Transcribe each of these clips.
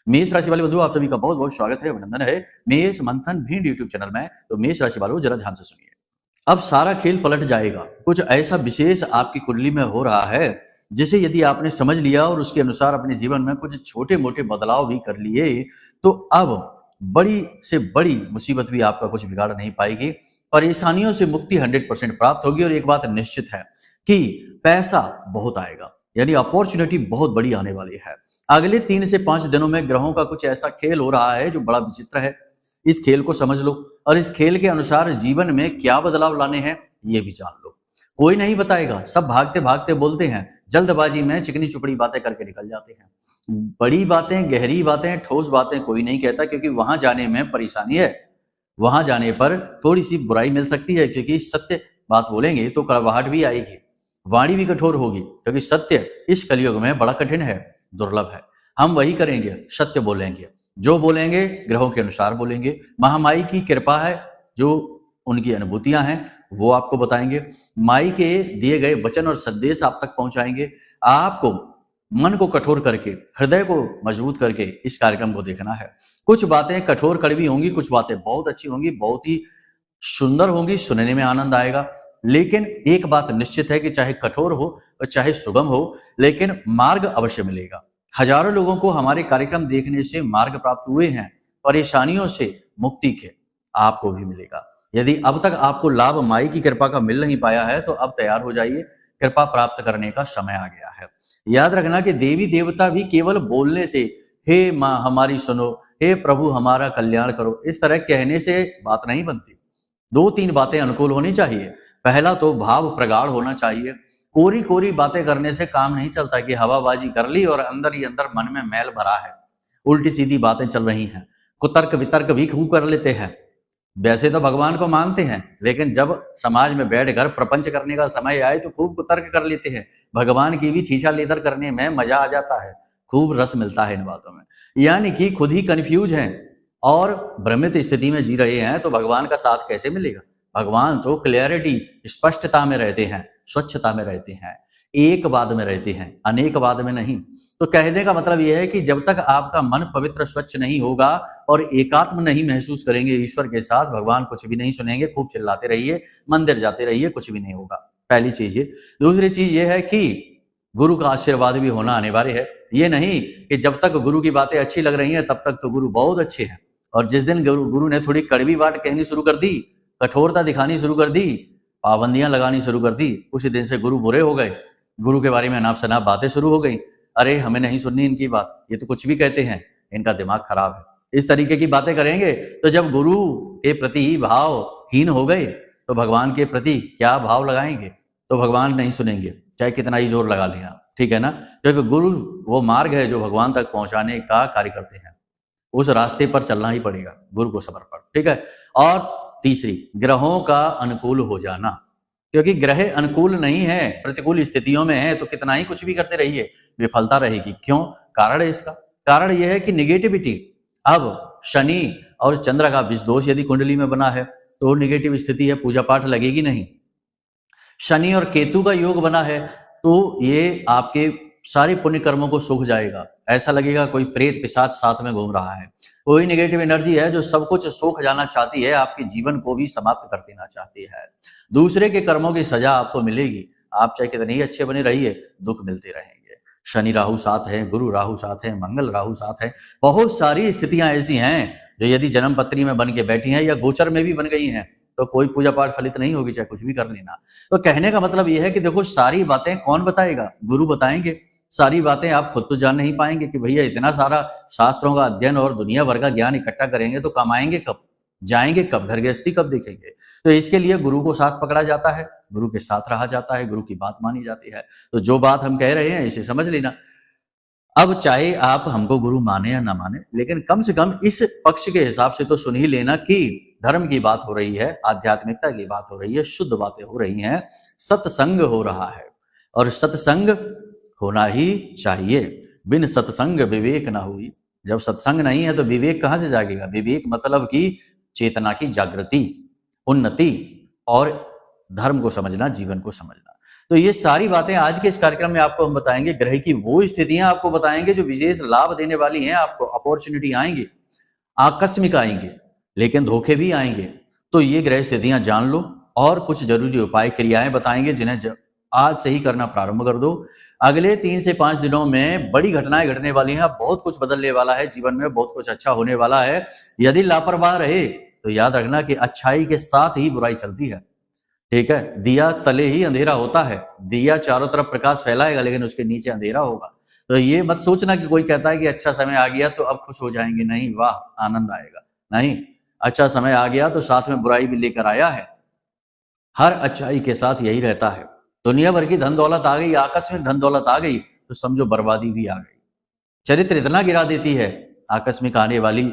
मेष राशि वाले बंधु, आप सभी का बहुत बहुत स्वागत है, अभिनंदन है मेष मंथन भिंड यूट्यूब चैनल में। तो मेष राशि वालों, जरा ध्यान से सुनिए। अब सारा खेल पलट जाएगा। कुछ ऐसा विशेष आपकी कुंडली में हो रहा है जिसे यदि आपने समझ लिया और उसके अनुसार अपने जीवन में कुछ छोटे मोटे बदलाव भी कर लिए तो अब बड़ी से बड़ी मुसीबत भी आपका कुछ बिगाड़ नहीं पाएगी। परेशानियों से मुक्ति 100% प्राप्त होगी और एक बात निश्चित है कि पैसा बहुत आएगा, यानी अपॉर्चुनिटी बहुत बड़ी आने वाली है। अगले 3 से 5 दिनों में ग्रहों का कुछ ऐसा खेल हो रहा है जो बड़ा विचित्र है। इस खेल को समझ लो और इस खेल के अनुसार जीवन में क्या बदलाव लाने हैं ये भी जान लो। कोई नहीं बताएगा, सब भागते भागते बोलते हैं, जल्दबाजी में चिकनी चुपड़ी बातें करके निकल जाते हैं। बड़ी बातें, गहरी बातें, ठोस बातें कोई नहीं कहता, क्योंकि वहां जाने में परेशानी है। वहां जाने पर थोड़ी सी बुराई मिल सकती है, क्योंकि सत्य बात बोलेंगे तो कड़वाहट भी आएगी, वाणी भी कठोर होगी, क्योंकि सत्य इस कलयुग में बड़ा कठिन है, दुर्लभ है। हम वही करेंगे, सत्य बोलेंगे, जो बोलेंगे ग्रहों के अनुसार बोलेंगे। महामाई की कृपा है, जो उनकी अनुभूतियां हैं वो आपको बताएंगे। माई के दिए गए वचन और संदेश आप तक पहुंचाएंगे। आपको मन को कठोर करके, हृदय को मजबूत करके इस कार्यक्रम को देखना है। कुछ बातें कठोर कड़वी होंगी, कुछ बातें बहुत अच्छी होंगी, बहुत ही सुंदर होंगी, सुनने में आनंद आएगा। लेकिन एक बात निश्चित है कि चाहे कठोर हो और चाहे सुगम हो, लेकिन मार्ग अवश्य मिलेगा। हजारों लोगों को हमारे कार्यक्रम देखने से मार्ग प्राप्त हुए हैं, परेशानियों से मुक्ति के, आपको भी मिलेगा। यदि अब तक आपको लाभ माई की कृपा का मिल नहीं पाया है तो अब तैयार हो जाइए, कृपा प्राप्त करने का समय आ गया है। याद रखना कि देवी देवता भी केवल बोलने से, हे माँ हमारी सुनो, हे प्रभु हमारा कल्याण करो, इस तरह कहने से बात नहीं बनती। 2-3 बातें अनुकूल होनी चाहिए। पहला तो भाव प्रगाढ़ होना चाहिए। कोरी कोरी बातें करने से काम नहीं चलता कि हवाबाजी कर ली और अंदर ही अंदर मन में मैल भरा है, उल्टी सीधी बातें चल रही हैं। कुतर्क वितर्क भी खूब कर लेते हैं। वैसे तो भगवान को मानते हैं, लेकिन जब समाज में बैठकर प्रपंच करने का समय आए तो खूब कुतर्क कर लेते हैं। भगवान की भी छीछा लेदर करने में मजा आ जाता है, खूब रस मिलता है इन बातों में। यानी कि खुद ही कंफ्यूज हैं और भ्रमित स्थिति में जी रहे हैं तो भगवान का साथ कैसे मिलेगा। भगवान तो क्लियरिटी, स्पष्टता में रहते हैं, स्वच्छता में रहते हैं, एकवाद में रहते हैं, अनेकवाद में नहीं। तो कहने का मतलब यह है कि जब तक आपका मन पवित्र स्वच्छ नहीं होगा और एकात्म नहीं महसूस करेंगे ईश्वर के साथ, भगवान कुछ भी नहीं सुनेंगे। खूब चिल्लाते रहिए, मंदिर जाते रहिए, कुछ भी नहीं होगा। पहली चीज ये। दूसरी चीज ये है कि गुरु का आशीर्वाद भी होना अनिवार्य है। ये नहीं कि जब तक गुरु की बातें अच्छी लग रही हैं तब तक तो गुरु बहुत अच्छे हैं, और जिस दिन गुरु ने थोड़ी कड़वी बात कहनी शुरू कर दी, कठोरता दिखानी शुरू कर दी, पाबंदियां लगानी शुरू कर दी, उसी दिन से गुरु बुरे हो गए। गुरु के बारे में अनाप शनाप बातें शुरू हो गई। अरे हमें नहीं सुननी इनकी बात, ये तो कुछ भी कहते हैं, इनका दिमाग खराब है। इस तरीके की बातें करेंगे तो जब गुरु के प्रति ही भावहीन हो गए तो भगवान के प्रति क्या भाव लगाएंगे। तो भगवान नहीं सुनेंगे, चाहे कितना ही जोर लगा लें आप, ठीक है ना। क्योंकि गुरु वो मार्ग है जो भगवान तक पहुंचाने का कार्य करते हैं। उस रास्ते पर चलना ही पड़ेगा गुरु को समर्पण, ठीक है। और तीसरी, ग्रहों का अनुकूल हो जाना। क्योंकि ग्रह अनुकूल नहीं है, प्रतिकूल स्थितियों में है तो कितना ही कुछ भी करते रहिए, विफलता रहेगी। क्यों? कारण है इसका। कारण यह है कि निगेटिविटी। अब शनि और चंद्र का विष दोष यदि कुंडली में बना है तो निगेटिव स्थिति है, पूजा पाठ लगेगी नहीं। शनि और केतु का योग बना है तो ये आपके सारे पुण्य कर्मों को सूख जाएगा। ऐसा लगेगा कोई प्रेत पिशाच साथ में घूम रहा है। कोई नेगेटिव एनर्जी है जो सब कुछ सूख जाना चाहती है, आपके जीवन को भी समाप्त कर देना चाहती है। दूसरे के कर्मों की सजा आपको मिलेगी। आप चाहे कितने ही अच्छे बने रहिए, दुख मिलते रहेंगे। शनि राहु साथ है, गुरु राहु साथ है, मंगल राहु साथ है। बहुत सारी स्थितियां ऐसी हैं जो यदि जन्म पत्री में बन के बैठी हैं या गोचर में भी बन गई हैं तो कोई पूजा पाठ फलित नहीं होगी, चाहे कुछ भी कर लेना। तो कहने का मतलब यह है कि देखो, सारी बातें कौन बताएगा? गुरु बताएंगे। सारी बातें आप खुद तो जान नहीं पाएंगे कि भैया इतना सारा शास्त्रों का अध्ययन और दुनिया भर का ज्ञान इकट्ठा करेंगे तो कमाएंगे कब, जाएंगे कब, घर गृहस्थी कब देखेंगे। तो इसके लिए गुरु को साथ पकड़ा जाता है, गुरु के साथ रहा जाता है, गुरु की बात मानी जाती है। तो जो बात हम कह रहे हैं इसे समझ लेना। अब चाहे आप हमको गुरु माने या ना माने, लेकिन कम से कम इस पक्ष के हिसाब से तो सुन ही लेना कि धर्म की बात हो रही है, आध्यात्मिकता की बात हो रही है, शुद्ध बातें हो रही हैं, सत्संग हो रहा है। और सत्संग होना ही चाहिए। बिन सत्संग विवेक ना हुई। जब सत्संग नहीं है तो विवेक कहां से जागेगा? विवेक मतलब कि चेतना की जागृति, उन्नति और धर्म को समझना, जीवन को समझना। तो ये सारी बातें आज के इस कार्यक्रम में आपको हम बताएंगे। ग्रह की वो स्थितियां आपको बताएंगे जो विशेष लाभ देने वाली हैं आपको, अपॉर्चुनिटी आएंगे, आकस्मिक आएंगे, लेकिन धोखे भी आएंगे। तो ये ग्रह स्थितियां जान लो और कुछ जरूरी उपाय क्रियाएं बताएंगे जिन्हें आज से ही करना प्रारंभ कर दो। अगले 3 से 5 दिनों में बड़ी घटनाएं घटने वाली हैं, बहुत कुछ बदलने वाला है जीवन में, बहुत कुछ अच्छा होने वाला है। यदि लापरवाह रहे तो याद रखना कि अच्छाई के साथ ही बुराई चलती है, ठीक है। दिया तले ही अंधेरा होता है, दिया चारों तरफ प्रकाश फैलाएगा लेकिन उसके नीचे अंधेरा होगा। तो ये मत सोचना कि कोई कहता है कि अच्छा समय आ गया तो अब खुश हो जाएंगे, नहीं, वाह आनंद आएगा, नहीं। अच्छा समय आ गया तो साथ में बुराई भी लेकर आया है। हर अच्छाई के साथ यही रहता है। दुनिया भर की धन दौलत आ गई, आकस्मिक धन दौलत आ गई तो समझो बर्बादी भी आ गई। चरित्र इतना गिरा देती है आकस्मिक आने वाली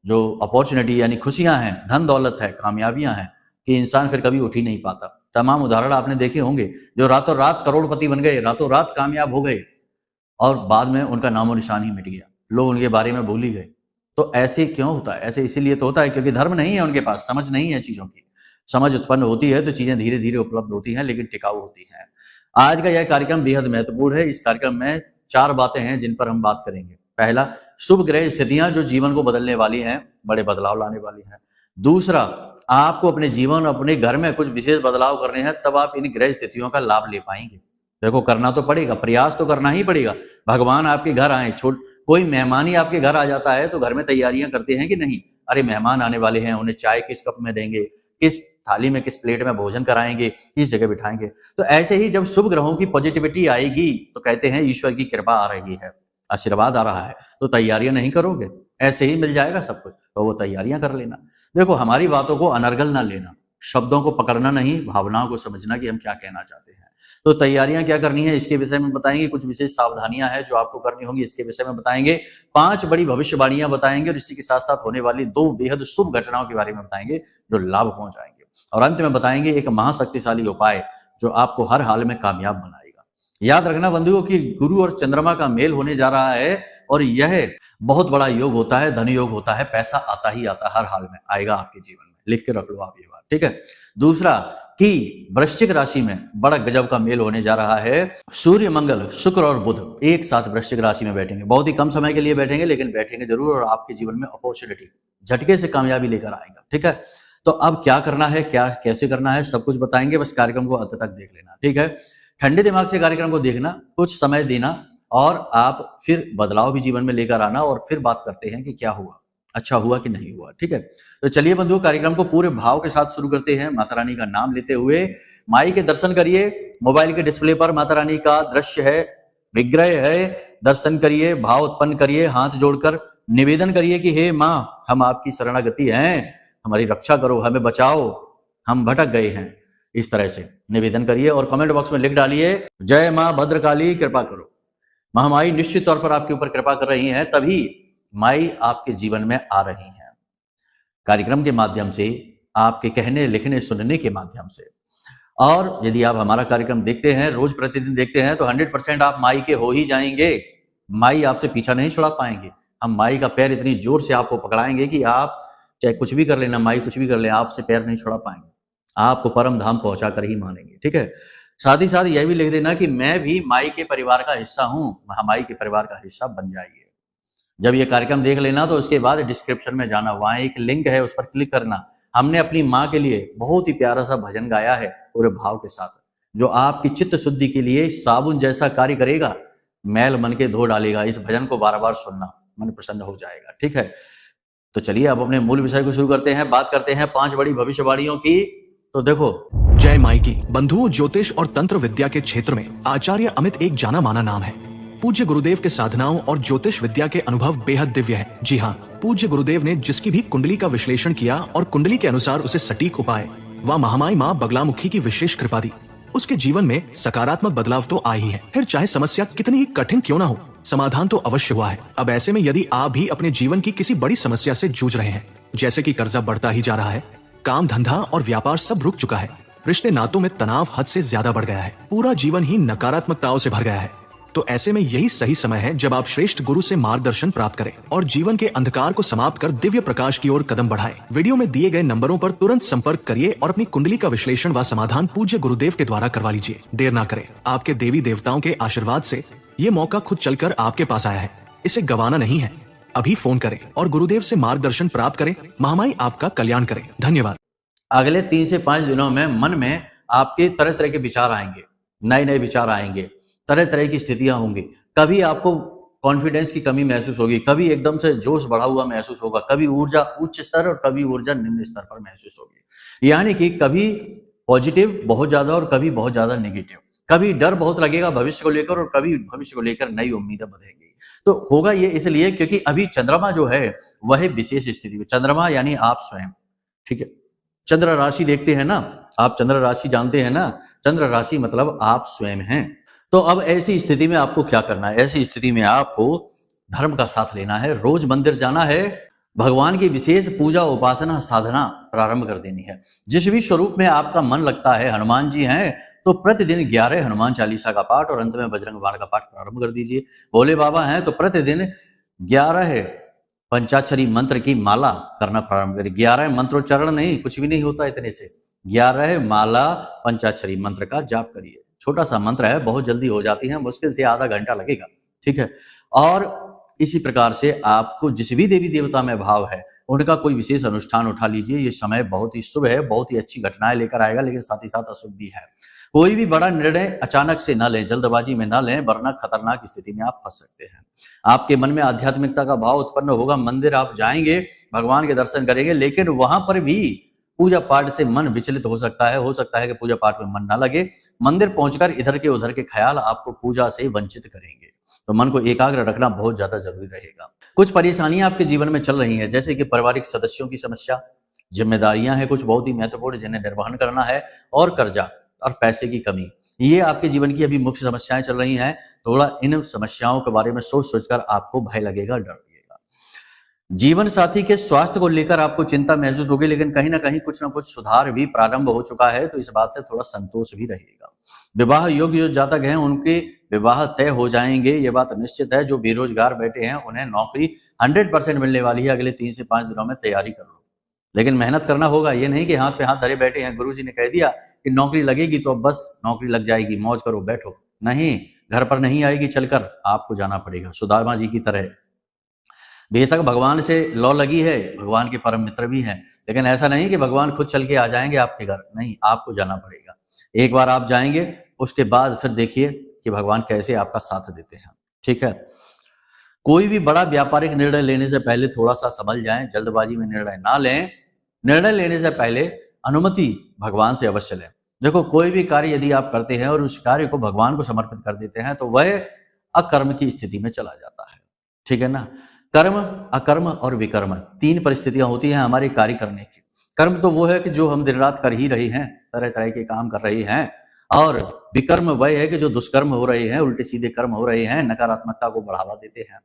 जो अपॉर्चुनिटी यानी खुशियां हैं, धन दौलत है, कामयाबियां हैं, कि इंसान फिर कभी उठ ही नहीं पाता। तमाम उदाहरण आपने देखे होंगे जो रातों रात करोड़पति बन गए, रातों रात कामयाब हो गए और बाद में उनका नामो निशान ही मिट गया, लोग उनके बारे में भूल ही गए। तो ऐसे क्यों होता है? ऐसे इसीलिए तो होता है क्योंकि धर्म नहीं है उनके पास, समझ नहीं है चीजों की। समझ उत्पन्न होती है तो चीजें धीरे धीरे उपलब्ध होती हैं, लेकिन टिकाऊ होती हैं। आज का यह कार्यक्रम बेहद महत्वपूर्ण है। इस कार्यक्रम में 4 बातें हैं जिन पर हम बात करेंगे। पहला, शुभ ग्रह स्थितियां जो जीवन को बदलने वाली हैं, बड़े बदलाव लाने वाली हैं। दूसरा, आपको अपने जीवन, अपने घर में कुछ विशेष बदलाव करने हैं, तब आप इन ग्रह स्थितियों का लाभ ले पाएंगे। देखो, करना तो पड़ेगा, प्रयास तो करना ही पड़ेगा। भगवान आपके घर आए, कोई मेहमान ही आपके घर आ जाता है तो घर में तैयारियां करते हैं कि नहीं? अरे मेहमान आने वाले हैं, उन्हें चाय किस कप में देंगे, किस थाली में, किस प्लेट में भोजन कराएंगे, किस जगह बिठाएंगे। तो ऐसे ही जब शुभ ग्रहों की पॉजिटिविटी आएगी तो कहते हैं ईश्वर की कृपा आ रही है, आशीर्वाद आ रहा है, तो तैयारियां नहीं करोगे? ऐसे ही मिल जाएगा सब कुछ, तो वो तैयारियां कर लेना। देखो, हमारी बातों को अनर्गल ना लेना, शब्दों को पकड़ना नहीं, भावनाओं को समझना कि हम क्या कहना चाहते हैं। तो तैयारियां क्या करनी है इसके विषय में बताएंगे, कुछ विशेष सावधानियां हैं जो आपको करनी होंगी इसके विषय में बताएंगे, 5 बड़ी भविष्यवाणियां बताएंगे और इसी के साथ साथ होने वाली 2 बेहद शुभ घटनाओं के बारे में बताएंगे जो लाभ पहुंचाएंगे। और अंत में बताएंगे एक महाशक्तिशाली उपाय जो आपको हर हाल में कामयाब बनाएगा। याद रखना बंधुओं कि गुरु और चंद्रमा का मेल होने जा रहा है और यह बहुत बड़ा योग होता है, धन योग होता है। पैसा आता ही आता है, हर हाल में आएगा आपके जीवन में, लिख के रख लो आप ये बात, ठीक है। दूसरा कि वृश्चिक राशि में बड़ा गजब का मेल होने जा रहा है। सूर्य, मंगल, शुक्र और बुध एक साथ वृश्चिक राशि में बैठेंगे। बहुत ही कम समय के लिए बैठेंगे, लेकिन बैठेंगे जरूर और आपके जीवन में अपॉर्चुनिटी, झटके से कामयाबी लेकर आएगा, ठीक है। तो अब क्या करना है, क्या कैसे करना है, सब कुछ बताएंगे। बस कार्यक्रम को अंत तक देख लेना, ठीक है। ठंडे दिमाग से कार्यक्रम को देखना, कुछ समय देना और आप फिर बदलाव भी जीवन में लेकर आना और फिर बात करते हैं कि क्या हुआ, अच्छा हुआ कि नहीं हुआ, ठीक है। तो चलिए बंधुओं, कार्यक्रम को पूरे भाव के साथ शुरू करते हैं। माता रानी का नाम लेते हुए माई के दर्शन करिए। मोबाइल के डिस्प्ले पर माता रानी का दृश्य है, विग्रह है, दर्शन करिए, भाव उत्पन्न करिए, हाथ जोड़कर निवेदन करिए कि हे माँ, हम आपकी शरणागति हैं, हमारी रक्षा करो, हमें बचाओ, हम भटक गए हैं। इस तरह से निवेदन करिए और कमेंट बॉक्स में लिख डालिए, जय माँ भद्रकाली, कृपा करो। महामाई निश्चित तौर पर आपके ऊपर कृपा कर रही हैं, तभी माई आपके जीवन में आ रही हैं, कार्यक्रम के माध्यम से, आपके कहने, लिखने, सुनने के माध्यम से। और यदि आप हमारा कार्यक्रम देखते हैं, रोज प्रतिदिन देखते हैं, तो 100% आप माई के हो ही जाएंगे। माई आपसे पीछा नहीं छुड़ा पाएंगे। हम माई का पैर इतनी जोर से आपको पकड़ाएंगे कि आप चाहे कुछ भी कर लेना, माई कुछ भी कर ले, आपसे पैर नहीं छुड़ा पाएंगे, आपको परम धाम पहुंचा कर ही मानेंगे, ठीक है। साथ ही साथ यह भी लिख देना कि मैं भी माई के परिवार का हिस्सा हूं, माई के परिवार का हिस्सा बन जाइए। जब ये कार्यक्रम देख लेना तो उसके बाद डिस्क्रिप्शन में जाना, वहां एक लिंक है, उस पर क्लिक करना। हमने अपनी माँ के लिए बहुत ही प्यारा सा भजन गाया है पूरे भाव के साथ, जो आपकी चित्त शुद्धि के लिए साबुन जैसा कार्य करेगा, मैल मन के धो डालेगा। इस भजन को बार बार सुनना, मन प्रसन्न हो जाएगा, ठीक है। तो चलिए अब अपने मूल विषय को शुरू करते हैं। बात करते हैं 5 बड़ी भविष्यवाणियों की। तो देखो, जय माई की। बंधुओं, ज्योतिष और तंत्र विद्या के क्षेत्र में आचार्य अमित एक जाना माना नाम है। पूज्य गुरुदेव के साधनाओं और ज्योतिष विद्या के अनुभव बेहद दिव्य है। जी हाँ, पूज्य गुरुदेव ने जिसकी भी कुंडली का विश्लेषण किया और कुंडली के अनुसार उसे सटीक उपाय व महामाई माँ बगलामुखी की विशेष कृपा दी, उसके जीवन में सकारात्मक बदलाव तो आए ही है। फिर चाहे समस्या कितनी ही कठिन क्यों ना हो, समाधान तो अवश्य हुआ है। अब ऐसे में यदि आप भी अपने जीवन की किसी बड़ी समस्या से जूझ रहे हैं, जैसे कि कर्जा बढ़ता ही जा रहा है, काम धंधा और व्यापार सब रुक चुका है, रिश्ते नातों में तनाव हद से ज्यादा बढ़ गया है, पूरा जीवन ही नकारात्मकताओं से भर गया है, तो ऐसे में यही सही समय है जब आप श्रेष्ठ गुरु से मार्गदर्शन प्राप्त करें और जीवन के अंधकार को समाप्त कर दिव्य प्रकाश की ओर कदम बढ़ाएं। वीडियो में दिए गए नंबरों पर तुरंत संपर्क करिए और अपनी कुंडली का विश्लेषण व समाधान पूज्य गुरुदेव के द्वारा करवा लीजिए। देर ना करें, आपके देवी देवताओं के आशीर्वाद से ये मौका खुद चलकर आपके पास आया है, इसे गंवाना नहीं है। अभी फोन करें और गुरुदेव से मार्गदर्शन प्राप्त करें। महामाई आपका कल्याण करें। धन्यवाद। अगले 3 से 5 दिनों में मन में आपके तरह तरह के विचार आएंगे, नए नए विचार आएंगे, तरह तरह की स्थितियां होंगी। कभी आपको कॉन्फिडेंस की कमी महसूस होगी, कभी एकदम से जोश बढ़ा हुआ महसूस होगा, कभी ऊर्जा उच्च स्तर और कभी ऊर्जा निम्न स्तर पर महसूस होगी। यानी कि कभी पॉजिटिव बहुत ज्यादा और कभी बहुत ज्यादा नेगेटिव, कभी डर बहुत लगेगा भविष्य को लेकर और कभी भविष्य को लेकर नई उम्मीदें बंधेंगी। तो होगा ये इसलिए क्योंकि अभी चंद्रमा जो है वह विशेष स्थिति में, चंद्रमा यानी आप स्वयं, ठीक है। चंद्र राशि देखते हैं ना आप, चंद्र राशि जानते हैं ना, चंद्र राशि मतलब आप स्वयं हैं। तो अब ऐसी स्थिति में आपको क्या करना है? ऐसी स्थिति में आपको धर्म का साथ लेना है, रोज मंदिर जाना है, भगवान की विशेष पूजा उपासना साधना प्रारंभ कर देनी है। जिस भी स्वरूप में आपका मन लगता है, हनुमान जी हैं तो प्रतिदिन 11 हनुमान चालीसा का पाठ और अंत में बजरंग बाण का पाठ प्रारंभ कर दीजिए। भोले बाबा हैं तो प्रतिदिन 11 पंचाक्षरी मंत्र की माला करना प्रारंभ करिए। 11 मंत्रोच्चारण नहीं, कुछ भी नहीं होता इतने से, 11 माला पंचाक्षरी मंत्र का जाप करिए। छोटा सा मंत्र है, बहुत जल्दी हो जाती है, मुश्किल से आधा घंटा लगेगा, ठीक है। और इसी प्रकार से आपको जिस भी देवी देवता में भाव है उनका कोई विशेष अनुष्ठान उठा लीजिए। ये समय बहुत ही शुभ है, बहुत ही अच्छी घटनाएं लेकर आएगा, लेकिन साथ ही साथ अशुभ भी है। कोई भी बड़ा निर्णय अचानक से न लें, जल्दबाजी में न लें, वरना खतरनाक स्थिति में आप फंस सकते हैं। आपके मन में आध्यात्मिकता का भाव उत्पन्न होगा, मंदिर आप जाएंगे, भगवान के दर्शन करेंगे, लेकिन वहां पर भी पूजा पाठ से मन विचलित हो सकता है कि पूजा पाठ में मन ना लगे। मंदिर पहुंचकर इधर के उधर के ख्याल आपको पूजा से वंचित करेंगे, तो मन को एकाग्र रखना बहुत ज्यादा जरूरी रहेगा। कुछ परेशानियां आपके जीवन में चल रही हैं, जैसे कि पारिवारिक सदस्यों की समस्या, जिम्मेदारियां हैं कुछ बहुत ही महत्वपूर्ण जिन्हें निर्वहन करना है, और कर्जा और पैसे की कमी, ये आपके जीवन की अभी मुख्य समस्याएं चल रही हैं। थोड़ा इन समस्याओं के बारे में सोच सोचकर आपको भय लगेगा, डर लगेगा। जीवन साथी के स्वास्थ्य को लेकर आपको चिंता महसूस होगी, लेकिन कहीं ना कुछ सुधार भी प्रारंभ हो चुका है, तो इस बात से थोड़ा संतोष भी रहेगा। विवाह योग्य जो जातक हैं उनके विवाह तय हो जाएंगे, ये बात निश्चित है। जो बेरोजगार बैठे हैं उन्हें नौकरी 100% मिलने वाली है। अगले 3 से 5 दिनों में तैयारी कर लो, लेकिन मेहनत करना होगा। ये नहीं कि हाथ पे हाथ धरे बैठे हैं, गुरुजी ने कह दिया कि नौकरी लगेगी तो अब बस नौकरी लग जाएगी, मौज करो बैठो। नहीं, घर पर नहीं आएगी चलकर, आपको जाना पड़ेगा सुदामा जी की तरह। बेशक भगवान से लौ लगी है, भगवान के परम मित्र भी हैं, लेकिन ऐसा नहीं कि भगवान खुद चल के आ जाएंगे आपके घर, नहीं, आपको जाना पड़ेगा। एक बार आप जाएंगे, उसके बाद फिर देखिए कि भगवान कैसे आपका साथ देते हैं, ठीक है। कोई भी बड़ा व्यापारिक निर्णय लेने से पहले थोड़ा सा समझ जाएं, जल्दबाजी में निर्णय ना लें। निर्णय लेने से पहले अनुमति भगवान से अवश्य लें। देखो, कोई भी कार्य यदि आप करते हैं और उस कार्य को भगवान को समर्पित कर देते हैं तो वह अकर्म की स्थिति में चला जाता है, ठीक है ना। कर्म, अकर्म और विकर्म 3 परिस्थितियां होती हैं हमारे कार्य करने की। कर्म तो वो है कि जो हम दिन रात कर ही रहे हैं, तरह तरह के काम कर रहे हैं, और विकर्म वह है कि जो दुष्कर्म हो रहे हैं, उल्टे सीधे कर्म हो रहे हैं, नकारात्मकता को बढ़ावा देते हैं।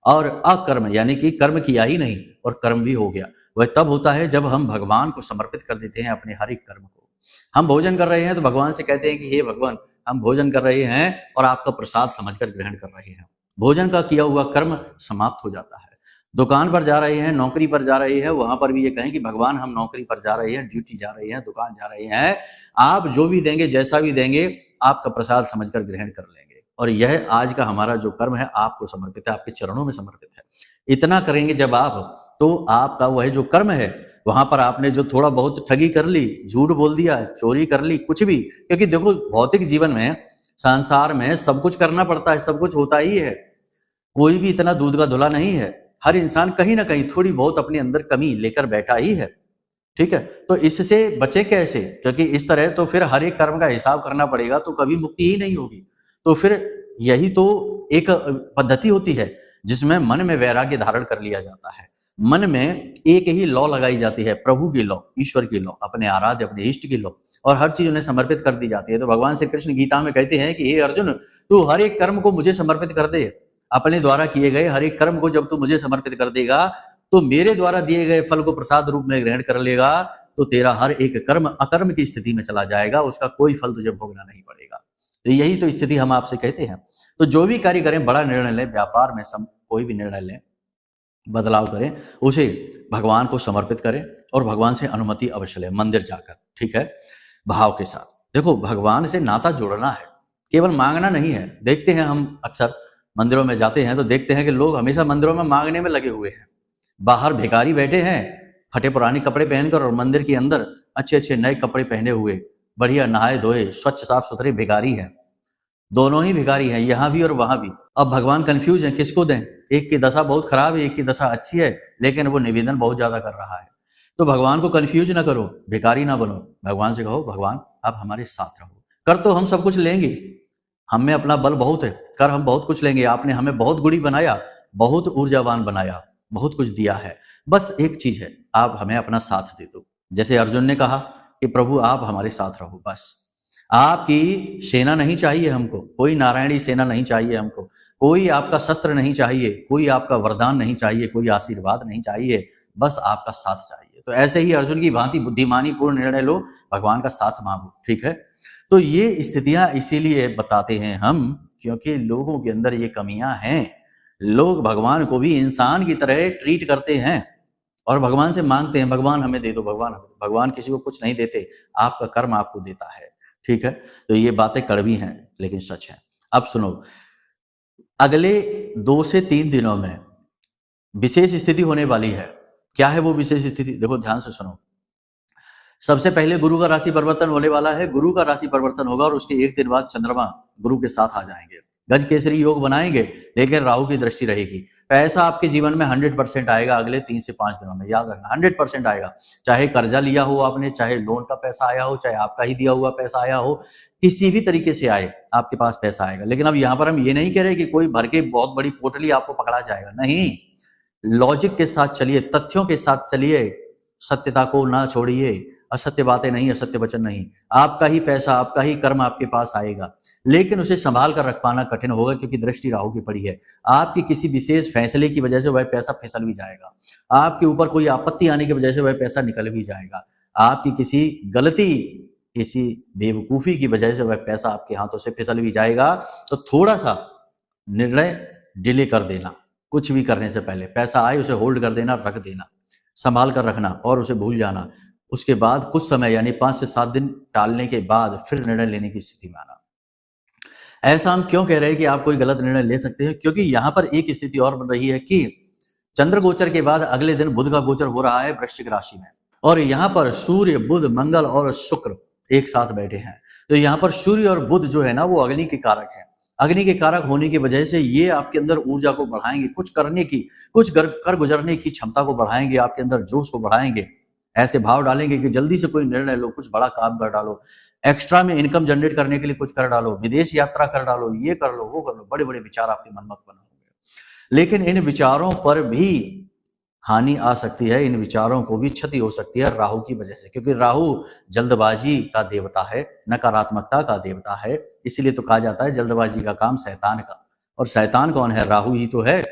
और अकर्म यानी कि कर्म किया ही नहीं और कर्म भी हो गया, वह तब होता है जब हम भगवान को समर्पित कर देते हैं अपने हर एक कर्म को। हम भोजन कर रहे हैं तो भगवान से कहते हैं कि हे भगवान, हम भोजन कर रहे हैं और आपका प्रसाद समझकर ग्रहण कर रहे हैं। भोजन का किया हुआ कर्म समाप्त हो जाता है। दुकान पर जा रहे हैं, नौकरी पर जा रहे हैं, वहां पर भी ये कहें कि भगवान हम नौकरी पर जा रहे हैं, ड्यूटी जा रहे हैं, दुकान जा रहे हैं, आप जो भी देंगे, जैसा भी देंगे, आपका प्रसाद समझकर ग्रहण कर लेंगे। और यह आज का हमारा जो कर्म है आपको समर्पित है, आपके चरणों में समर्पित है। इतना करेंगे जब आप, तो आपका वह जो कर्म है, वहां पर आपने जो थोड़ा बहुत ठगी कर ली, झूठ बोल दिया, चोरी कर ली, कुछ भी, क्योंकि देखो भौतिक जीवन में, संसार में सब कुछ करना पड़ता है, सब कुछ होता ही है, कोई भी इतना दूध का धुला नहीं है। हर इंसान कहीं ना कहीं थोड़ी बहुत अपने अंदर कमी लेकर बैठा ही है, ठीक है। तो इससे बचे कैसे? क्योंकि इस तरह तो फिर हर एक कर्म का हिसाब करना पड़ेगा, तो कभी मुक्ति ही नहीं होगी। तो फिर यही तो एक पद्धति होती है जिसमें मन में वैराग्य धारण कर लिया जाता है। मन में एक ही लौ लगाई जाती है, प्रभु की लौ, ईश्वर की लौ, अपने आराध्य, अपने इष्ट की लौ, और हर चीज उन्हें समर्पित कर दी जाती है। तो भगवान श्री कृष्ण गीता में कहते हैं कि हे अर्जुन, तू हर एक कर्म को मुझे समर्पित कर दे। अपने द्वारा किए गए हर एक कर्म को जब तू मुझे समर्पित कर देगा, तो मेरे द्वारा दिए गए फल को प्रसाद रूप में ग्रहण कर लेगा, तो तेरा हर एक कर्म अकर्म की स्थिति में चला जाएगा, उसका कोई फल तुझे भोगना नहीं पड़ेगा। तो यही तो स्थिति हम आपसे कहते हैं। तो जो भी कार्य करें, बड़ा निर्णय लें, व्यापार में कोई भी निर्णय लें, बदलाव करें, उसे भगवान को समर्पित करें और भगवान से अनुमति अवश्य लें, मंदिर जाकर, ठीक है, भाव के साथ। देखो, भगवान से नाता जोड़ना है, केवल मांगना नहीं है। देखते हैं हम अक्सर मंदिरों में जाते हैं तो देखते हैं कि लोग हमेशा मंदिरों में मांगने में लगे हुए हैं। बाहर भिखारी बैठे हैं फटे पुराने कपड़े पहनकर, और मंदिर के अंदर अच्छे अच्छे नए कपड़े पहने हुए, बढ़िया नहाए धोए स्वच्छ साफ सुथरे भिखारी हैं। दोनों ही भिखारी हैं, यहाँ भी और वहां भी। अब भगवान कंफ्यूज है, किसको दें? एक की दशा बहुत खराब है, एक की दशा अच्छी है, लेकिन वो निवेदन बहुत ज्यादा कर रहा है। तो भगवान को कंफ्यूज ना करो, भिखारी ना बनो। भगवान से कहो, भगवान आप हमारे साथ रहो। कर तो हम सब कुछ लेंगे, हम में अपना बल बहुत है, कर हम बहुत कुछ लेंगे। आपने हमें बहुत गुणी बनाया, बहुत ऊर्जावान बनाया, बहुत कुछ दिया है। बस एक चीज है, आप हमें अपना साथ दे दो। जैसे अर्जुन ने कहा कि प्रभु आप हमारे साथ रहो, बस। आपकी सेना नहीं चाहिए हमको, कोई नारायणी सेना नहीं चाहिए हमको, कोई आपका शस्त्र नहीं चाहिए, कोई आपका वरदान नहीं चाहिए, कोई आशीर्वाद नहीं चाहिए, बस आपका साथ चाहिए। तो ऐसे ही अर्जुन की भांति बुद्धिमानी पूर्ण निर्णय लो, भगवान का साथ मांगो, ठीक है। तो ये स्थितियां इसीलिए बताते हैं हम, क्योंकि लोगों के अंदर ये कमियां हैं। लोग भगवान को भी इंसान की तरह ट्रीट करते हैं और भगवान से मांगते हैं, भगवान हमें दे दो, भगवान हमें। भगवान किसी को कुछ नहीं देते, आपका कर्म आपको देता है, ठीक है। तो ये बातें कड़वी हैं लेकिन सच है। अब सुनो, अगले 2 से 3 दिनों में विशेष स्थिति होने वाली है। क्या है वो विशेष स्थिति? देखो ध्यान से सुनो। सबसे पहले गुरु का राशि परिवर्तन होने वाला है। गुरु का राशि परिवर्तन होगा और उसके 1 दिन बाद चंद्रमा गुरु के साथ आ जाएंगे। गज केसरी योग बनाएंगे, लेकिन राहु की दृष्टि रहेगी। पैसा आपके जीवन में 100% आएगा अगले 3 से 5 दिनों में, याद रखना 100% आएगा। चाहे कर्जा लिया हो आपने, चाहे लोन का पैसा आया हो, चाहे आपका ही दिया हुआ पैसा आया हो, किसी भी तरीके से आए आपके पास पैसा आएगा। लेकिन अब यहाँ पर हम ये नहीं कह रहे कि कोई भर के बहुत बड़ी पोटली आपको पकड़ा जाएगा, नहीं। लॉजिक के साथ चलिए, तथ्यों के साथ चलिए, सत्यता को ना छोड़िए। असत्य बातें नहीं, असत्य वचन नहीं। आपका ही पैसा, आपका ही कर्म आपके पास आएगा, लेकिन उसे संभाल कर रख पाना कठिन होगा, क्योंकि दृष्टि राहु की पड़ी है। आपकी किसी विशेष फैसले की वजह से वह पैसा फिसल भी जाएगा, आपके ऊपर कोई आपत्ति आने की वजह से वह पैसा निकल भी जाएगा, आपकी किसी गलती, किसी बेवकूफी की वजह से वह पैसा आपके हाथों से फिसल भी जाएगा। तो थोड़ा सा निर्णय डिले कर देना, कुछ भी करने से पहले पैसा आए उसे होल्ड कर देना, रख देना, संभाल कर रखना और उसे भूल जाना। उसके बाद कुछ समय यानी 5 से 7 दिन टालने के बाद फिर निर्णय लेने की स्थिति में आना। ऐसा हम क्यों कह रहे हैं कि आप कोई गलत निर्णय ले सकते हैं? क्योंकि यहां पर एक स्थिति और बन रही है कि चंद्र गोचर के बाद अगले दिन बुध का गोचर हो रहा है वृश्चिक राशि में, और यहाँ पर सूर्य, बुध, मंगल और शुक्र एक साथ बैठे हैं। तो यहाँ पर सूर्य और बुध जो है ना, वो अग्नि के कारक है। अग्नि के कारक होने की वजह से ये आपके अंदर ऊर्जा को बढ़ाएंगे, कुछ करने की, कुछ कर गुजरने की क्षमता को बढ़ाएंगे, आपके अंदर जोश को बढ़ाएंगे। ऐसे भाव डालेंगे कि जल्दी से कोई निर्णय लो, कुछ बड़ा काम कर डालो, एक्स्ट्रा में इनकम जनरेट करने के लिए कुछ कर डालो, विदेश यात्रा कर डालो, ये कर लो, वो कर लो। बड़े बड़े विचार आपके मन में उत्पन्न होंगे, लेकिन इन विचारों पर भी हानि आ सकती है, इन विचारों को भी क्षति हो सकती है राहु की वजह से, क्योंकि राहु जल्दबाजी का देवता है, नकारात्मकता का देवता है। इसीलिए तो कहा जाता है जल्दबाजी का काम शैतान का। और शैतान कौन है? राहु ही तो है।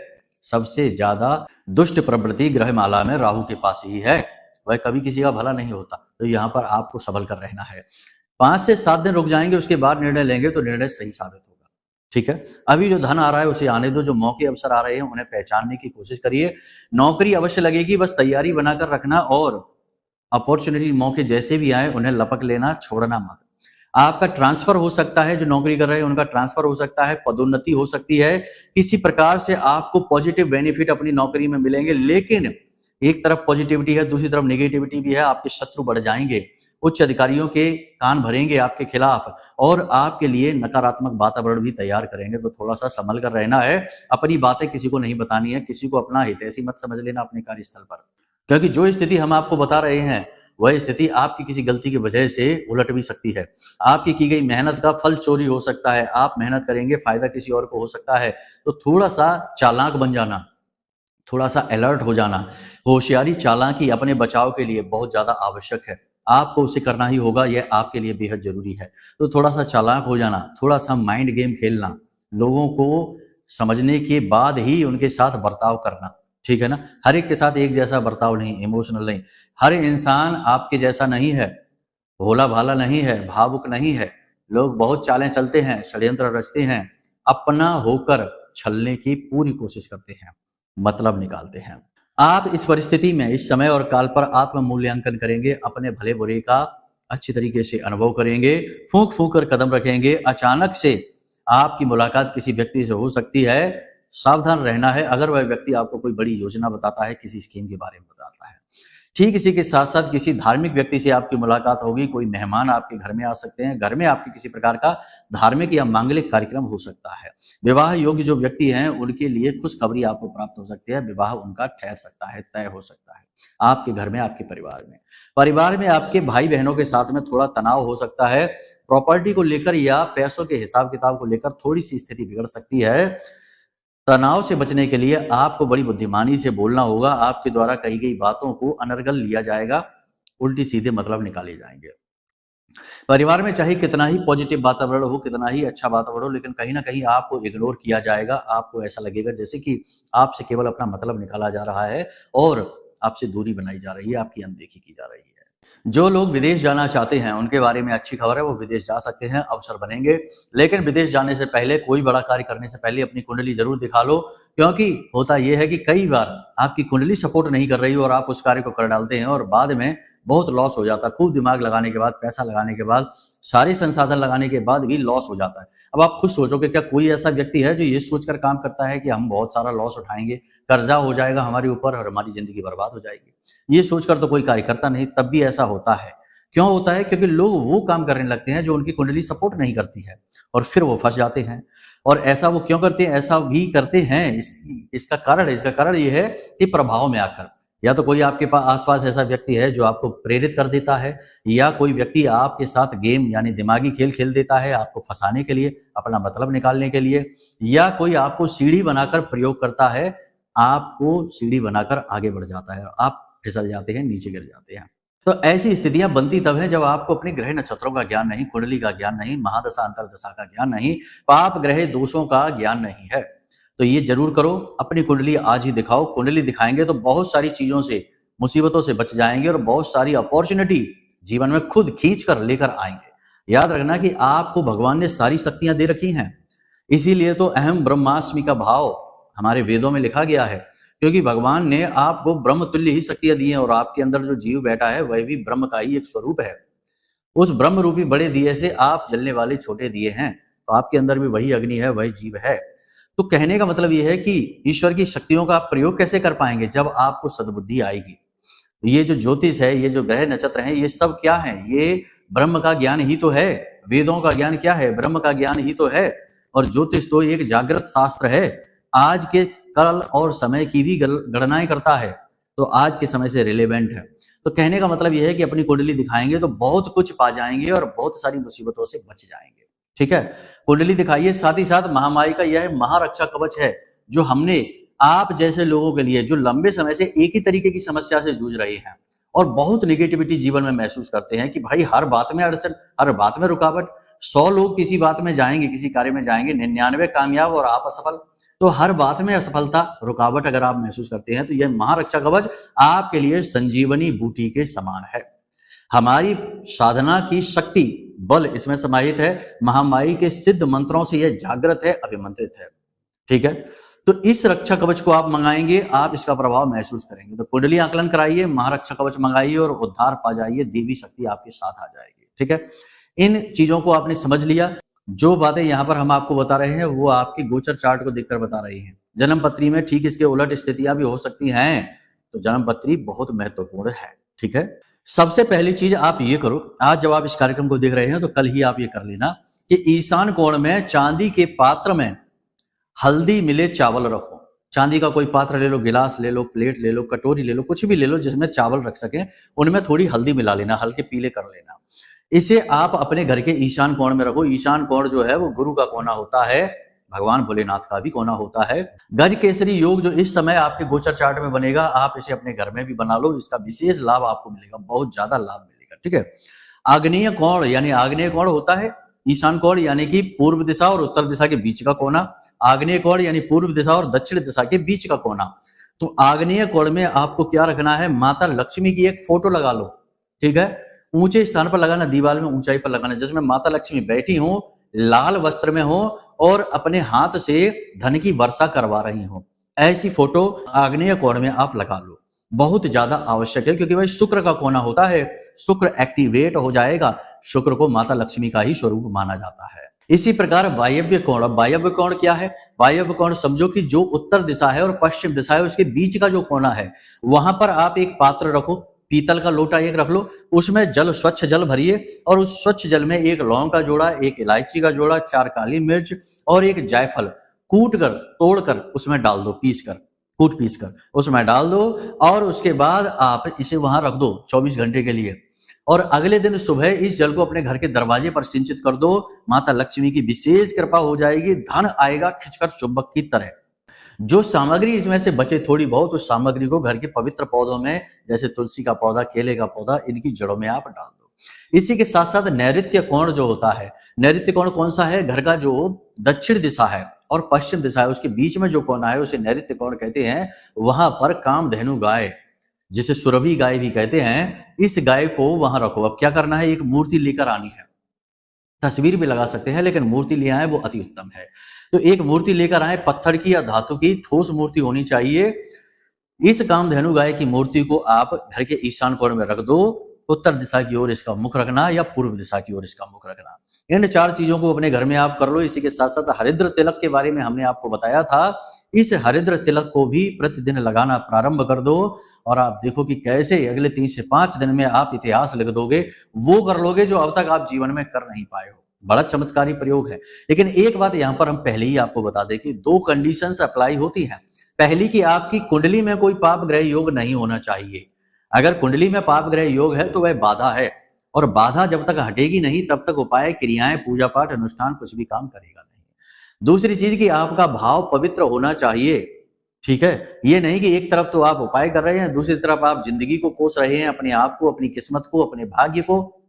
सबसे ज्यादा दुष्ट प्रवृत्ति ग्रहमाला में राहु के पास ही है, वह कभी किसी का भला नहीं होता। तो यहाँ पर आपको संभल कर रहना है। 5 से 7 दिन रुक जाएंगे, उसके बाद निर्णय लेंगे तो निर्णय सही साबित होगा, ठीक है। अभी जो धन आ रहा है उसे आने दो, जो मौके अवसर आ रहे हैं उन्हें पहचानने की कोशिश करिए। नौकरी अवश्य लगेगी, बस तैयारी बनाकर रखना, और अपॉर्चुनिटी, मौके जैसे भी आए उन्हें लपक लेना, छोड़ना मत। आपका ट्रांसफर हो सकता है, जो नौकरी कर रहे हैं उनका ट्रांसफर हो सकता है, पदोन्नति हो सकती है, किसी प्रकार से आपको पॉजिटिव बेनिफिट अपनी नौकरी में मिलेंगे। लेकिन एक तरफ पॉजिटिविटी है, दूसरी तरफ नेगेटिविटी भी है। आपके शत्रु बढ़ जाएंगे, उच्च अधिकारियों के कान भरेंगे आपके खिलाफ, और आपके लिए नकारात्मक वातावरण भी तैयार करेंगे। तो थोड़ा सा संभल कर रहना है, अपनी बातें किसी को नहीं बतानी है, किसी को अपना हितैषी मत समझ लेना अपने कार्यस्थल पर, क्योंकि जो स्थिति हम आपको बता रहे हैं वह स्थिति आपकी किसी गलती की वजह से उलट भी सकती है। आपकी की गई मेहनत का फल चोरी हो सकता है, आप मेहनत करेंगे, फायदा किसी और को हो सकता है। तो थोड़ा सा चालाक बन जाना, थोड़ा सा अलर्ट हो जाना। होशियारी, चालाकी अपने बचाव के लिए बहुत ज्यादा आवश्यक है, आपको उसे करना ही होगा, यह आपके लिए बेहद जरूरी है। तो थोड़ा सा चालाक हो जाना, थोड़ा सा माइंड गेम खेलना, लोगों को समझने के बाद ही उनके साथ बर्ताव करना, ठीक है ना। हर एक के साथ एक जैसा बर्ताव नहीं, इमोशनल नहीं। हर इंसान आपके जैसा नहीं है, भोला भाला नहीं है, भावुक नहीं है। लोग बहुत चालें चलते हैं, षड्यंत्र रचते हैं, अपना होकर छलने की पूरी कोशिश करते हैं, मतलब निकालते हैं। आप इस परिस्थिति में, इस समय और काल पर आत्म मूल्यांकन करेंगे, अपने भले बुरे का अच्छी तरीके से अनुभव करेंगे, फूंक फूंक कर कदम रखेंगे। अचानक से आपकी मुलाकात किसी व्यक्ति से हो सकती है, सावधान रहना है अगर वह व्यक्ति आपको कोई बड़ी योजना बताता है, किसी स्कीम के बारे में बताता है। ठीक इसी के साथ साथ किसी धार्मिक व्यक्ति से आपकी मुलाकात होगी, कोई मेहमान आपके घर में आ सकते हैं, घर में आपके किसी प्रकार का धार्मिक या मांगलिक कार्यक्रम हो सकता है। विवाह योग्य जो व्यक्ति हैं उनके लिए खुशखबरी आपको प्राप्त हो सकती है, विवाह उनका ठहर सकता है, तय हो सकता है आपके घर में, आपके परिवार में। परिवार में आपके भाई बहनों के साथ में थोड़ा तनाव हो सकता है, प्रॉपर्टी को लेकर या पैसों के हिसाब किताब को लेकर थोड़ी सी स्थिति बिगड़ सकती है। तनाव से बचने के लिए आपको बड़ी बुद्धिमानी से बोलना होगा, आपके द्वारा कही गई बातों को अनर्गल लिया जाएगा, उल्टी सीधे मतलब निकाले जाएंगे। परिवार में चाहे कितना ही पॉजिटिव वातावरण हो, कितना ही अच्छा वातावरण हो, लेकिन कहीं ना कहीं आपको इग्नोर किया जाएगा। आपको ऐसा लगेगा जैसे कि आपसे केवल अपना मतलब निकाला जा रहा है और आपसे दूरी बनाई जा रही है, आपकी अनदेखी की जा रही है। जो लोग विदेश जाना चाहते हैं उनके बारे में अच्छी खबर है, वो विदेश जा सकते हैं, अवसर बनेंगे। लेकिन विदेश जाने से पहले, कोई बड़ा कार्य करने से पहले अपनी कुंडली जरूर दिखा लो, क्योंकि होता यह है कि कई बार आपकी कुंडली सपोर्ट नहीं कर रही और आप उस कार्य को कर डालते हैं और बाद में बहुत लॉस हो जाता है। खूब दिमाग लगाने के बाद, पैसा लगाने के बाद, सारे संसाधन लगाने के बाद भी लॉस हो जाता है। अब आप खुद सोचोगे, क्या कोई ऐसा व्यक्ति है जो ये सोचकर काम करता है कि हम बहुत सारा लॉस उठाएंगे, कर्जा हो जाएगा हमारे ऊपर और हमारी जिंदगी बर्बाद हो जाएगी? ये सोचकर तो कोई कार्य करता नहीं, तब भी ऐसा होता है। क्यों होता है? क्योंकि लोग वो काम करने लगते हैं जो उनकी कुंडली सपोर्ट नहीं करती है और फिर वो फंस जाते हैं। और ऐसा वो क्यों करते हैं? ऐसा भी करते हैं, इसका कारण ये है कि प्रभाव में आकर, या तो कोई आपके पास आसपास ऐसा व्यक्ति है जो आपको प्रेरित कर देता है, या कोई व्यक्ति आपके साथ गेम यानी दिमागी खेल खेल देता है आपको फंसाने के लिए, अपना मतलब निकालने के लिए, या कोई आपको सीढ़ी बनाकर प्रयोग करता है, आपको सीढ़ी बनाकर आगे बढ़ जाता है और आप फिसल जाते हैं, नीचे गिर जाते हैं। तो ऐसी स्थितियां बनती तब है जब आपको अपने ग्रह नक्षत्रों का ज्ञान नहीं, कुंडली का ज्ञान नहीं, महादशा अंतरदशा का ज्ञान नहीं, पाप ग्रह दोषों का ज्ञान नहीं है। तो ये जरूर करो, अपनी कुंडली आज ही दिखाओ। कुंडली दिखाएंगे तो बहुत सारी चीजों से, मुसीबतों से बच जाएंगे और बहुत सारी अपॉर्चुनिटी जीवन में खुद खींच कर लेकर आएंगे। याद रखना कि आपको भगवान ने सारी शक्तियां दे रखी हैं, इसीलिए तो अहम ब्रह्मास्मि का भाव हमारे वेदों में लिखा गया है, क्योंकि भगवान ने आपको ब्रह्म तुल्य ही शक्तियां दी हैं और आपके अंदर जो जीव बैठा है वह भी ब्रह्म का ही एक स्वरूप है। उस ब्रह्म रूपी बड़े दिए से आप जलने वाले छोटे दिए हैं, तो आपके अंदर भी वही अग्नि है, वही जीव है। तो कहने का मतलब यह है कि ईश्वर की शक्तियों का आप प्रयोग कैसे कर पाएंगे? जब आपको सद्बुद्धि आएगी। ये जो ज्योतिष है, ये जो ग्रह नक्षत्र हैं, ये सब क्या है? ये ब्रह्म का ज्ञान ही तो है। वेदों का ज्ञान क्या है? ब्रह्म का ज्ञान ही तो है। और ज्योतिष तो एक जागृत शास्त्र है, आज के कल और समय की भी गणनाएं करता है, तो आज के समय से रिलेवेंट है। तो कहने का मतलब यह है कि अपनी कुंडली दिखाएंगे तो बहुत कुछ पा जाएंगे और बहुत सारी मुसीबतों से बच जाएंगे। ठीक है, कुंडली दिखाइए। साथ ही साथ महामाई का यह महारक्षा कवच है, जो हमने आप जैसे लोगों के लिए, जो लंबे समय से एक ही तरीके की समस्या से जूझ रहे हैं और बहुत नेगेटिविटी जीवन में महसूस करते हैं कि भाई हर बात में अड़चन, हर बात में रुकावट। 100 लोग किसी बात में जाएंगे, किसी कार्य में जाएंगे, 99 कामयाब और आप असफल। तो हर बात में असफलता, रुकावट अगर आप महसूस करते हैं तो यह महारक्षा कवच आपके लिए संजीवनी बूटी के समान है। हमारी साधना की शक्ति, बल इसमें समाहित है। महामाई के सिद्ध मंत्रों से यह जागृत है, अभिमंत्रित है। ठीक है, तो इस रक्षा कवच को आप मंगाएंगे, आप इसका प्रभाव महसूस करेंगे। तो कुंडली आकलन कराइए, महारक्षा कवच मंगाइए और उद्धार पा जाइए, देवी शक्ति आपके साथ आ जाएगी। ठीक है, इन चीजों को आपने समझ लिया। जो बातें यहाँ पर हम आपको बता रहे हैं वो आपके गोचर चार्ट को देखकर बता रही हैं। जन्म पत्री में ठीक इसके उलट स्थितियां भी हो सकती हैं, तो जन्म पत्री बहुत महत्वपूर्ण है। ठीक है, सबसे पहली चीज आप ये करो, आज जब आप इस कार्यक्रम को देख रहे हैं तो कल ही आप ये कर लेना कि ईशान कोण में चांदी के पात्र में हल्दी मिले चावल रखो। चांदी का कोई पात्र ले लो, गिलास ले लो, प्लेट ले लो, कटोरी ले लो, कुछ भी ले लो जिसमें चावल रख सके, उनमें थोड़ी हल्दी मिला लेना, हल्के पीले कर लेना। इसे आप अपने घर के ईशान कोण में रखो। ईशान कोण जो है वो गुरु का कोना होता है, भगवान भोलेनाथ का भी कोना होता है। गज केसरी योग जो इस समय आपके गोचर चार्ट में बनेगा, आप इसे अपने घर में भी बना लो, इसका विशेष लाभ आपको मिलेगा, बहुत ज्यादा लाभ मिलेगा। ठीक है, आग्नेय कोण यानी आग्नेय कोण होता है ईशान कोण यानी कि पूर्व दिशा और उत्तर दिशा के बीच का कोना। आग्नेय कोण यानी पूर्व दिशा और दक्षिण दिशा के बीच का कोना। तो आग्नेय कोण में आपको क्या रखना है? माता लक्ष्मी की एक फोटो लगा लो। ठीक है, ऊंचे स्थान पर लगाना, दीवार में ऊंचाई पर लगाना, जिसमें माता लक्ष्मी बैठी हो, लाल वस्त्र में हो और अपने हाथ से धन की वर्षा करवा रही हो। ऐसी फोटो आग्नेय कोण में आप लगा लो, बहुत ज्यादा आवश्यक है, क्योंकि भाई शुक्र का कोना होता है, शुक्र एक्टिवेट हो जाएगा। शुक्र को माता लक्ष्मी का ही स्वरूप माना जाता है। इसी प्रकार वायव्य कोण, अब वायव्य कोण क्या है? वायव्य कोण समझो कि जो उत्तर दिशा है और पश्चिम दिशा है उसके बीच का जो कोना है, वहां पर आप एक पात्र रखो, पीतल का लोटा एक रख लो, उसमें जल, स्वच्छ जल भरिए और उस स्वच्छ जल में एक लौंग का जोड़ा, एक इलायची का जोड़ा, 4 काली मिर्च और एक जायफल कूट कर, तोड़कर उसमें डाल दो, पीस कर उसमें डाल दो और उसके बाद आप इसे वहां रख दो 24 घंटे के लिए। और अगले दिन सुबह इस जल को अपने घर के दरवाजे पर सिंचित कर दो। माता लक्ष्मी की विशेष कृपा हो जाएगी, धन आएगा खिंचकर चुंबक की तरह। जो सामग्री इसमें से बचे थोड़ी बहुत, उस सामग्री को घर के पवित्र पौधों में, जैसे तुलसी का पौधा, केले का पौधा, इनकी जड़ों में आप डाल दो। इसी के साथ साथ नैऋत्य कोण जो होता है, नैऋत्य कोण कौन सा है? घर का जो दक्षिण दिशा है और पश्चिम दिशा है उसके बीच में जो कोना है उसे नैऋत्य कोण कहते हैं। वहां पर कामधेनु गाय, जिसे सुरभि गाय भी कहते हैं, इस गाय को वहां रखो। अब क्या करना है? एक मूर्ति लेकर आनी है, तस्वीर भी लगा सकते हैं लेकिन मूर्ति ले आए वो अति उत्तम है। तो एक मूर्ति लेकर आए, पत्थर की या धातु की ठोस मूर्ति होनी चाहिए। इस कामधेनु गाय की मूर्ति को आप घर के ईशान कोण में रख दो। उत्तर दिशा की ओर इसका मुख रखना या पूर्व दिशा की ओर इसका मुख रखना। इन 4 चीजों को अपने घर में आप कर लो। इसी के साथ साथ हरिद्र तिलक के बारे में हमने आपको बताया था। इस हरिद्र तिलक को भी प्रतिदिन लगाना प्रारंभ कर दो और आप देखो कि कैसे अगले 3 से 5 दिन में आप इतिहास लिख दोगे, वो कर लोगे जो अब तक आप जीवन में कर नहीं पाए हो। बड़ा चमत्कारी प्रयोग है। लेकिन एक बात यहां पर हम पहले ही आपको बता दें कि 2 कंडीशंस अप्लाई होती हैं। पहली कि आपकी कुंडली में कोई पाप ग्रह योग नहीं होना चाहिए। अगर कुंडली में पाप ग्रह योग है तो वह बाधा है, और बाधा जब तक हटेगी नहीं तब तक उपाय, क्रियाएं, पूजा पाठ, अनुष्ठान कुछ भी काम करेगा नहीं। दूसरी चीज कि आपका भाव पवित्र होना चाहिए। ठीक है, ये नहीं कि एक तरफ तो आप उपाय कर रहे हैं, दूसरी तरफ आप जिंदगी को कोस रहे हैं, अपने आप को, अपनी किस्मत को, अपने भाग्य को,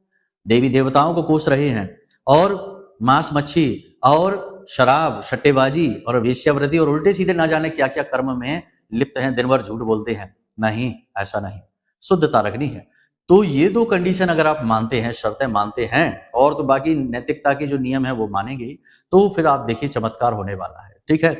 देवी देवताओं को कोस रहे हैं, और मांस मच्छी और शराब, सट्टेबाजी और वेश्यावृत्ति और उल्टे सीधे ना जाने क्या क्या कर्म में लिप्त हैं, दिन भर झूठ बोलते हैं। नहीं, ऐसा नहीं, शुद्धता रखनी है। तो ये 2 कंडीशन अगर आप मानते हैं, शर्तें मानते हैं, और तो बाकी नैतिकता के जो नियम है वो मानेंगे, तो फिर आप देखिए चमत्कार होने वाला है। ठीक है,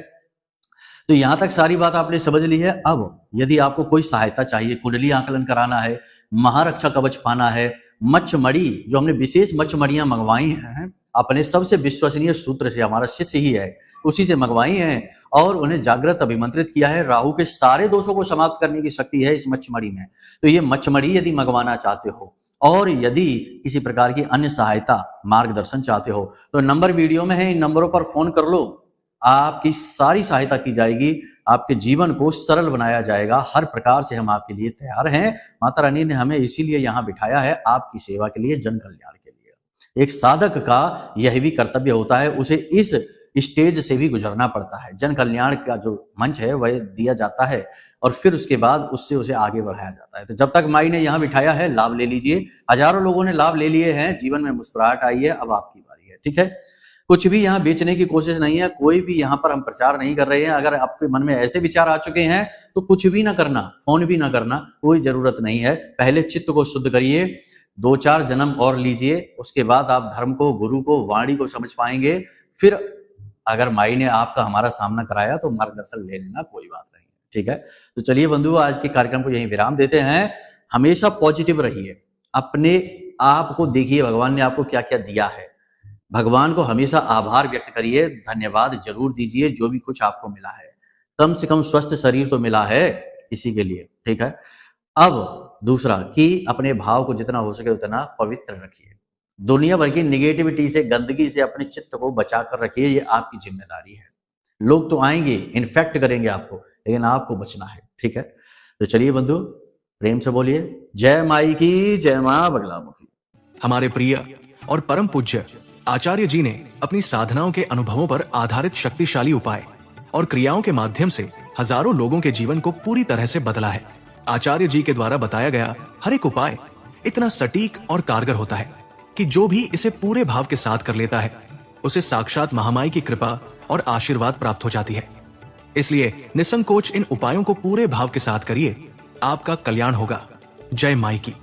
तो यहां तक सारी बात आपने समझ ली है। अब यदि आपको कोई सहायता चाहिए, कुंडली आकलन कराना है, महारक्षा कवच पाना है, मच्छमड़ी, जो हमने विशेष मच्छमड़ियां मंगवाई हैं अपने सबसे विश्वसनीय सूत्र से, हमारा शिष्य ही है, उसी से मंगवाई हैं और उन्हें जागृत अभिमंत्रित किया है। राहु के सारे दोषों को समाप्त करने की शक्ति है इस मच्छमड़ी में। तो ये मच्छमड़ी यदि मंगवाना चाहते हो और यदि किसी प्रकार की अन्य सहायता, मार्गदर्शन चाहते हो, तो नंबर वीडियो में है, इन नंबरों पर फोन कर लो। आपकी सारी सहायता की जाएगी, आपके जीवन को सरल बनाया जाएगा। हर प्रकार से हम आपके लिए तैयार हैं। माता रानी ने हमें इसीलिए यहाँ बिठाया है, आपकी सेवा के लिए, जन कल्याण के लिए। एक साधक का यह भी कर्तव्य होता है, उसे इस स्टेज से भी गुजरना पड़ता है। जन कल्याण का जो मंच है वह दिया जाता है और फिर उसके बाद उससे उसे आगे बढ़ाया जाता है। तो जब तक माई ने यहाँ बिठाया है, लाभ ले लीजिए। हजारों लोगों ने लाभ ले लिए हैं, जीवन में मुस्कुराहट आई है, अब आपकी बारी है। ठीक है, कुछ भी यहाँ बेचने की कोशिश नहीं है, कोई भी यहाँ पर हम प्रचार नहीं कर रहे हैं। अगर आपके मन में ऐसे विचार आ चुके हैं तो कुछ भी ना करना, फोन भी ना करना, कोई जरूरत नहीं है। पहले चित्त को शुद्ध करिए, 2-4 जन्म और लीजिए, उसके बाद आप धर्म को, गुरु को, वाणी को समझ पाएंगे। फिर अगर माई ने आपका हमारा सामना कराया तो मार्गदर्शन ले लेना, कोई बात नहीं। ठीक है, तो चलिए बंधु, आज के कार्यक्रम को यहीं विराम देते हैं। हमेशा पॉजिटिव रहिए, अपने आप को देखिए भगवान ने आपको क्या क्या दिया है। भगवान को हमेशा आभार व्यक्त करिए, धन्यवाद जरूर दीजिए जो भी कुछ आपको मिला है। कम से कम स्वस्थ शरीर तो मिला है इसी के लिए। ठीक है, अब दूसरा कि अपने भाव को जितना हो सके उतना पवित्र रखिए। दुनिया भर की निगेटिविटी से, गंदगी से अपने चित्त को बचा कर रखिए, ये आपकी जिम्मेदारी है। लोग तो आएंगे, इन्फेक्ट करेंगे आपको, लेकिन आपको बचना है। ठीक है, तो चलिए बंधु, प्रेम से बोलिए जय माई की, जय मां बगलामुखी। हमारे प्रिय और परम पूज्य आचार्य जी ने अपनी साधनाओं के अनुभवों पर आधारित शक्तिशाली उपाय और क्रियाओं के माध्यम से हजारों लोगों के जीवन को पूरी तरह से बदला है। आचार्य जी के द्वारा बताया गया हर एक उपाय इतना सटीक और कारगर होता है कि जो भी इसे पूरे भाव के साथ कर लेता है, उसे साक्षात महामाई की कृपा और आशीर्वाद प्राप्त हो जाती है। इसलिए निसंकोच इन उपायों को पूरे भाव के साथ करिए, आपका कल्याण होगा। जय माई की।